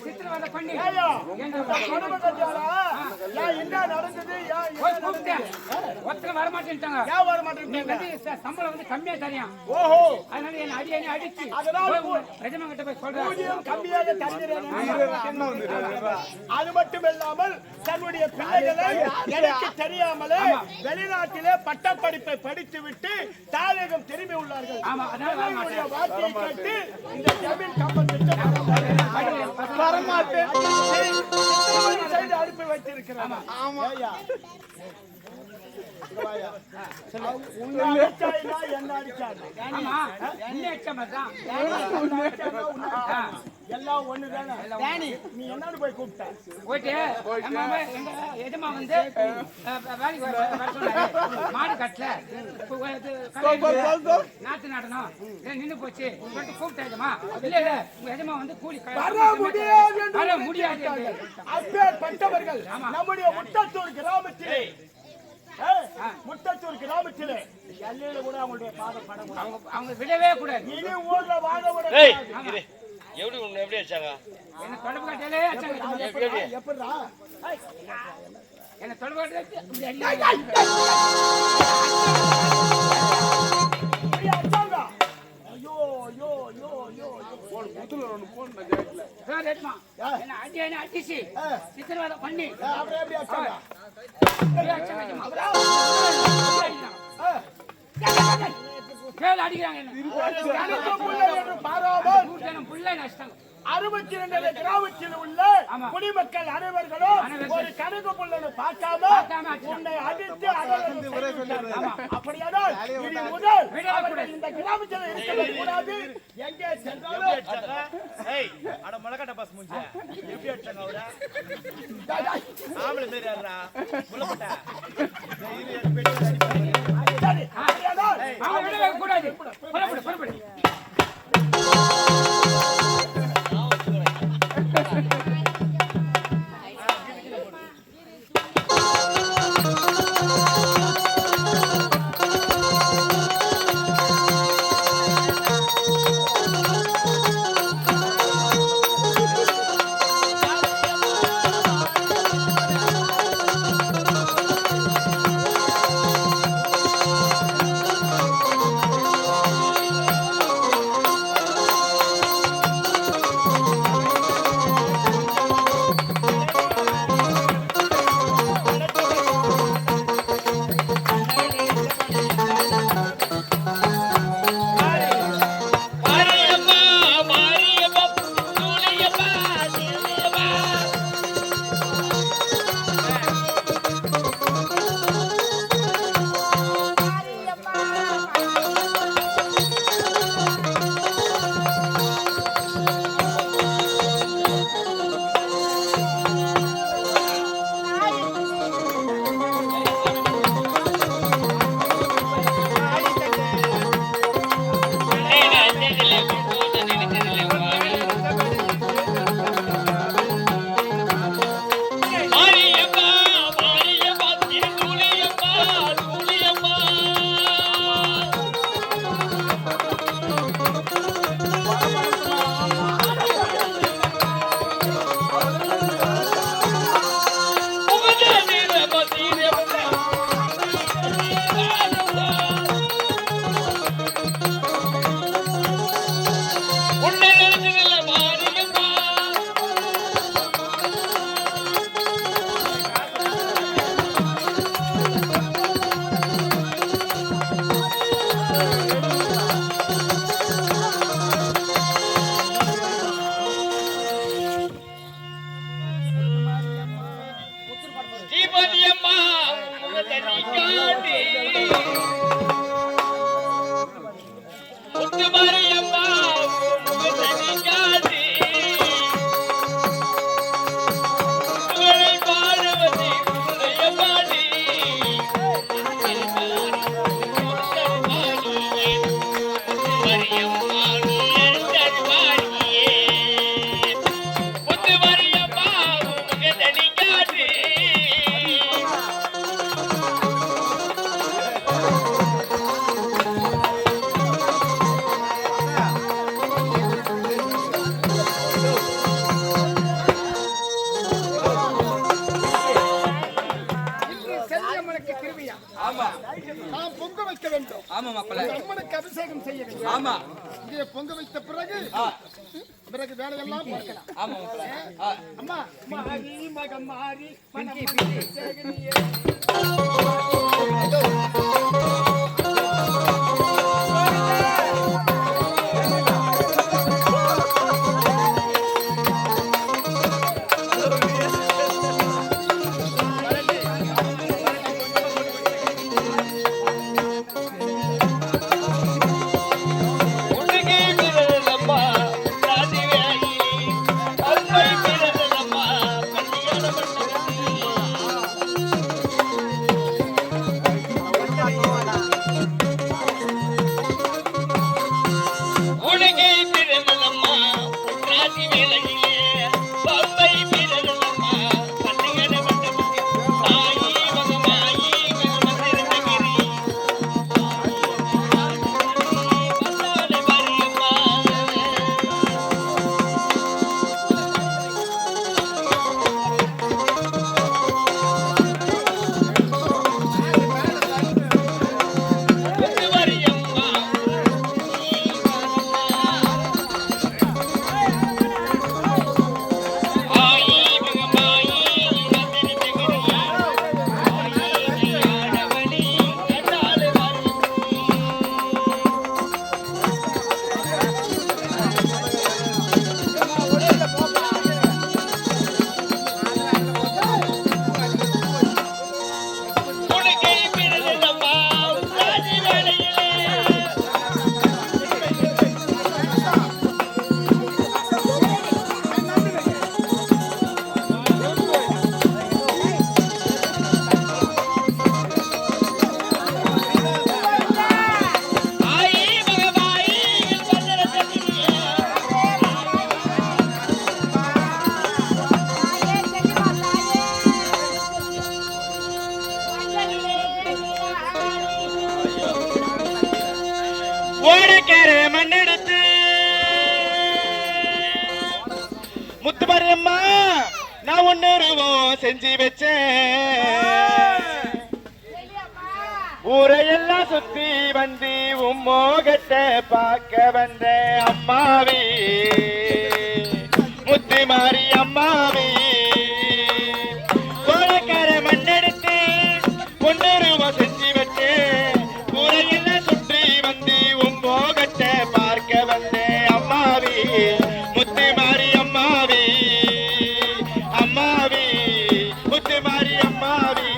சித்திரவதை பண்ணி என்ன நடந்தது? ஒருத்தர் வரமாட்டேன்ட்டாங்க. சம்பளம் வந்து கம்மியா தரியான். ஓஹோ, அதனால என்ன அடி அடிச்சு எஜமா கிட்ட போய் சொல்றேன் கம்மியாக தருகிறேன். அது மட்டும் இல்லாமல் தன்னுடைய பிள்ளைகளை எனக்கு தெரியாமலே வெளிநாட்டிலே பட்டப்படிப்பை படித்து விட்டு தாயகம் திரும்பி உள்ளார்கள். வார்த்தையை கேட்டு இந்த ஜமீன் கம்பன் வரமாட்டேன் செய்து அனுப்பி வைத்திருக்கிறான். எல்லாம் ஒண்ணுதானே. நீ என்னன்னு போய் கூப்பிட்ட போயிட்டு எஜமா வந்து மாடு கட்டல நாத்து நடனம் நின்று போச்சு கூப்பிட்ட எஜமா. இல்ல இல்ல உங்க எஜமா வந்து கூலி வர முடியாது. அப்பேற்பட்டவர்கள் நம்முடைய முட்டத்தூர் கிராமத்திலே எல்லையில கூட அவங்களுடைய பாதம் பட அவங்க விடவே கூடாது. இனி ஊர்ல வாழ விட எப்படி உன்னை எப்படி வச்சாங்க? என்ன தொடர்பு காட்டியாலே எப்படிடா என்ன தொடர்பு காட்டியா ஐயோ ஐயோ ஐயோ ஐயோ அடிச்சு சித்திரவதை பண்ணி அடிக்கிறாங்க. புள்ளை நஷ்டம் 62 கிராமத்தில் உள்ள குடிமக்கள் அனைவர்களும் ஒரு கணக்கு புள்ளனை பார்க்காம உன்னை அடித்து அப்படியானால் இனி முதல் இந்த கிராமத்தில் இருக்க கூடாது. எங்கே சென்றாலும் கூடாது. ஆமா மாப்பிள்ள. அம்மனுக்கு அபிஷேகம் செய்ய வேண்டும். ஆமா. இங்கே பொங்க வைத்த பிறகு வேலையெல்லாம் பார்க்கலாம். ஆமா மாப்பிள்ள. அம்மா மாரி மகமாரி பிங்கி சேகரியே ஓடக்கரை மண்ணெடுத்து முத்துமாரியம்மா நான் ஒன்னுருவோம் செஞ்சு வச்சேன். ஊரையெல்லாம் சுத்தி வந்து உம்மோகத்தை பார்க்க வந்த அம்மாவே முத்துமாரி அம்மாவே ஓடக்கரை மண்ணெடுத்து ஒன்னுருவோம் செஞ்சு வச்சேன். ஊரையெல்லாம் சுற்றி வந்து உம்மோகத்தை பார்க்க வந்த அம்மாவே முத்துமாரி அம்மாவே அம்மாவே முத்துமாரி அம்மாவே